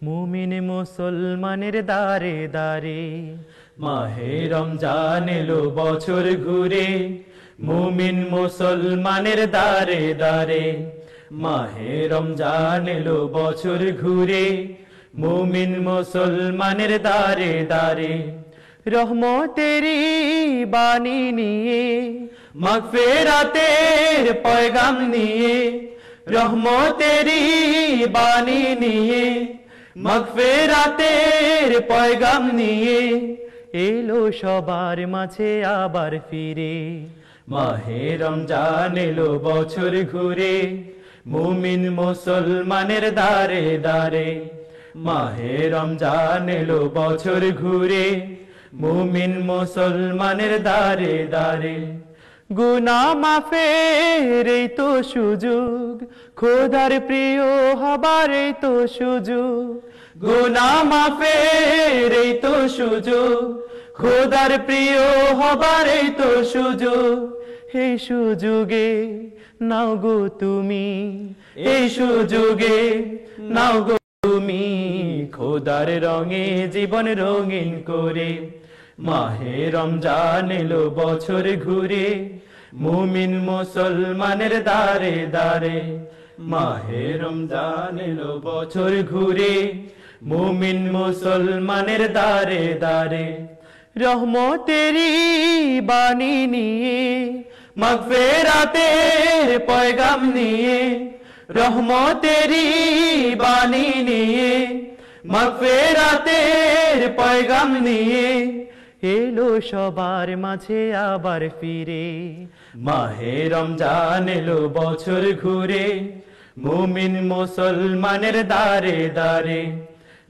মুমিন মুসলমানের দারে দারে মাহে রমজান এলো বছর ঘুরে মুমিন মুসলমানের দারে দারে মাহে রমজান এলো বছর ঘুরে মুমিন মুসলমানের দারে দারে রহমতেরি বাণী নিয়ে মাগফিরাতের পয়গাম নিয়ে রহমতেরি বাণী নিয়ে মাগফিরাতের পয়গাম নিয়ে এলো সবার মাঝে আবার ফিরে মাহে রমজান এলো বছর ঘুরে মুমিন মুসলমানের দারে দারে মাহে রমজান এলো বছর ঘুরে মুমিন মুসলমানের দারে দারে গুনাহ মাফের এই তো সুযোগ খোদার প্রিয় হবার এই তো সুযোগ গুনাহ মাফের এই তো সুযোগ খোদার প্রিয় হবার এই তো সুযোগ এই সুযোগে নাও গো তুমি এই সুযোগে নাও গো তুমি খোদার রঙে জীবন রঙিন করে মাহে রমজান এলো বছর ঘুরে মুমিন মুসলমানের দারে দারে মাহে রমজান এলো বছর ঘুরে মুমিন মুসলমানের দারে দারে রহমতেরি বাণী নিয়ে মাগফিরাতের পয়গাম নিয়ে রহমতেরি বাণী নিয়ে মাগফিরাতের পয়গাম নিয়ে এলো সবার মাঝে আবার ফিরে মাহে রমজান এলো বছর ঘুরে মুমিন মুসলমানের দারে দারে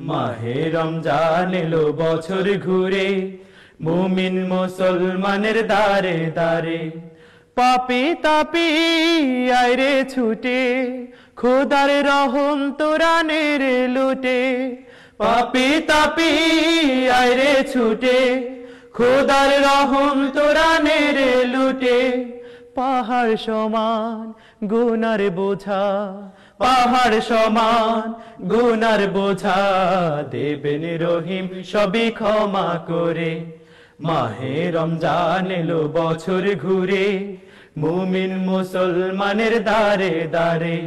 মাহে রমজান এলো বছর ঘুরে মুমিন মুসলমানের দারে দারে পাপি তাপি আইরে ছুটে খোদার রহম তোরানের লুটে পাপি তাপি আইরে ছুটে খোদার রহম তোরানের লুটে পাহাড় সমান গুনার বোঝা পাহাড় সমান গুনার বোঝা দেবেন রহিম সবই ক্ষমা করে মাহে রমজান এলো বছর ঘুরে মুমিন মুসলমানের দারে দারে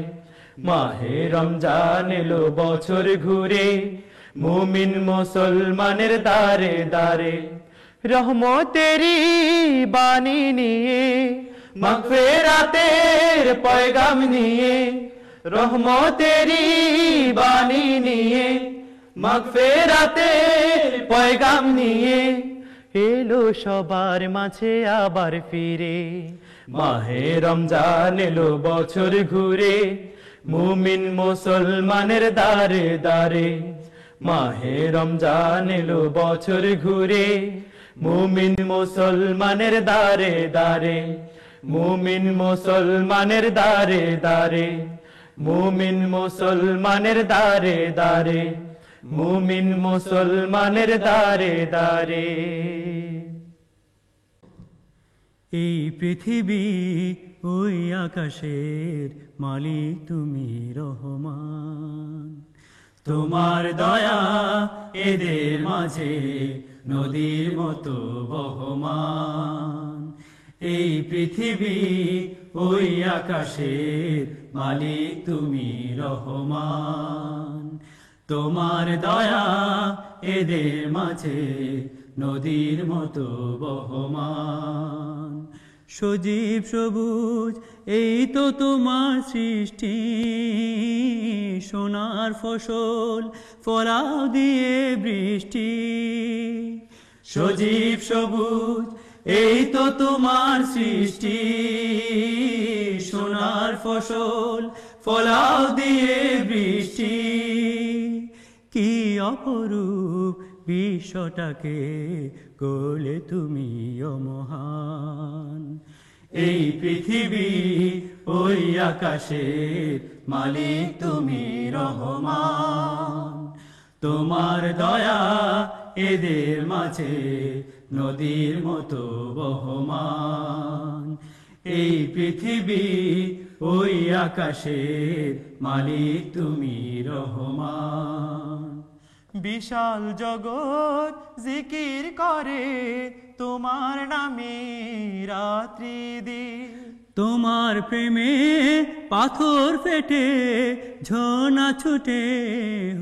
মাহে রমজান এলো বছর ঘুরে মুমিন মুসলমানের দারে দারে রহমতেরি বাণী নিয়ে মাগফিরাতের পয়গাম নিয়ে রহমতেরি বাণী নিয়ে মাগফিরাতের পয়গাম নিয়ে এলো সবার মাঝে আবার ফিরে মাহে রমজান এলো বছর ঘুরে মুমিন মুসলমানের দারে দারে মাহে রমজান এলো বছর ঘুরে মুমিন মুসলমানের দারে দারে মুমিন মুসলমানের দারে দারে মুমিন মুসলমানের দারে দারে মুমিন মুসলমানের দারে দারে এই পৃথিবী ওই আকাশের মালিক তুমি রহমান তোমার দয়া এদের মাঝে নদীর মতো বহমান এই পৃথিবী ওই আকাশের মালিক তুমি রহমান তোমার দয়া এদের মাঝে নদীর মতো বহমান সজীব সবুজ এই তো তোমার সৃষ্টি সোনার ফসল ফলাও দিয়ে বৃষ্টি সজীব সবুজ এই তো তোমার সৃষ্টি সোনার ফসল ফলাও দিয়ে বৃষ্টি কি অপরূপ বিশ্বটাকে করলে তুমি অমহান এই পৃথিবী ওই আকাশের মালিক তুমি রহমান তোমার দয়া এদের মাঝে নদীর মতো বহমান এই পৃথিবী ওই আকাশের মালিক তুমি রহমান বিশাল জগৎ জিকির করে তোমার নামে রাত্রি দিন। তোমার প্রেমে পাথর ফেটে ঝর্ণা ছুটে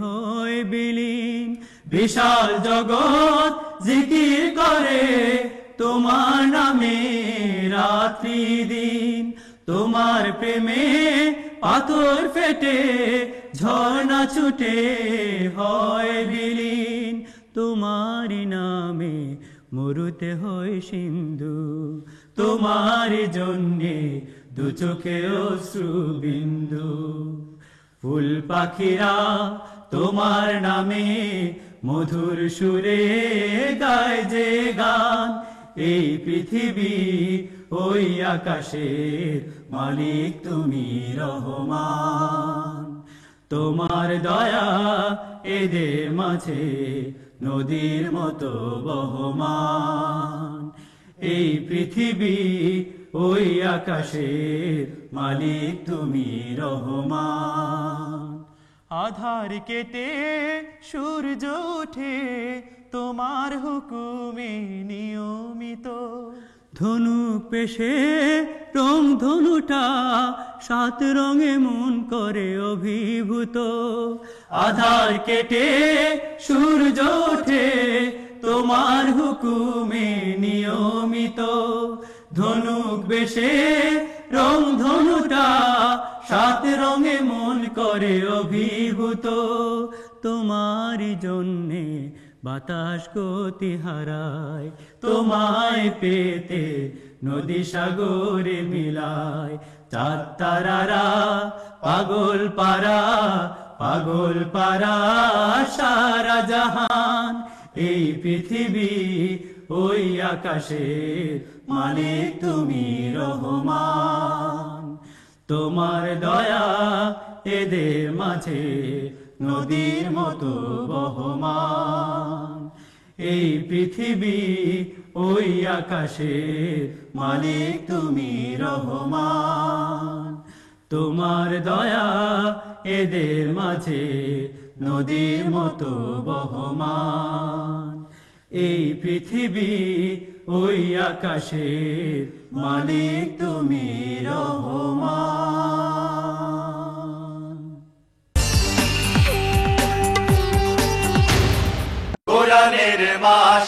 হয় বিলীন। বিশাল জগৎ জিকির করে তোমার নামে রাত্রি দিন। তোমার প্রেমে পাথর ফেটে ঝর্ণা ছুটে হয় বিলীন। তোমার নামে মরুতে হয় সিন্ধু, তোমার জন্যে দু চোখে অশ্রু বিন্দু। ফুল পাখিরা তোমার নামে মধুর সুরে গায় যে গান। এই পৃথিবী ওই আকাশের মালিক তুমি রহমান। তোমার দয়া এদের মাঝে নদীর মতো বহমান। এই পৃথিবী ওই আকাশের মালিক তুমি রহমান। আধার কেটে সূর্য ওঠে তোমার হুকুমে নিয়মিত। ধনুক পেশে রং ধনুটা সাত রঙে মন করে অভিভূত। আধার কেটে সূর্য ওঠে তোমার হুকুমে নিয়মিত। ধনুক বেশে রং ধনুটা সাত রঙে মন করে অভিভূত। তোমার জন্যে বাতাস গতি হারায়, তোমায় পেতে নদী সাগরে মিলায়। চাঁদ তারারা পাগল পারা, পাগল পারা সারা জাহান। এই পৃথিবী ওই আকাশের মালিক তুমি রহমান। তোমার দয়া এদের মাঝে নদীর মতো বহমান। এই পৃথিবী ওই আকাশের মালিক তুমি রহমান। তোমার দয়া এদের মাঝে নদীর মতো বহমান। এই পৃথিবী ওই আকাশের মালিক তুমি রহমান। কোরআনের মাস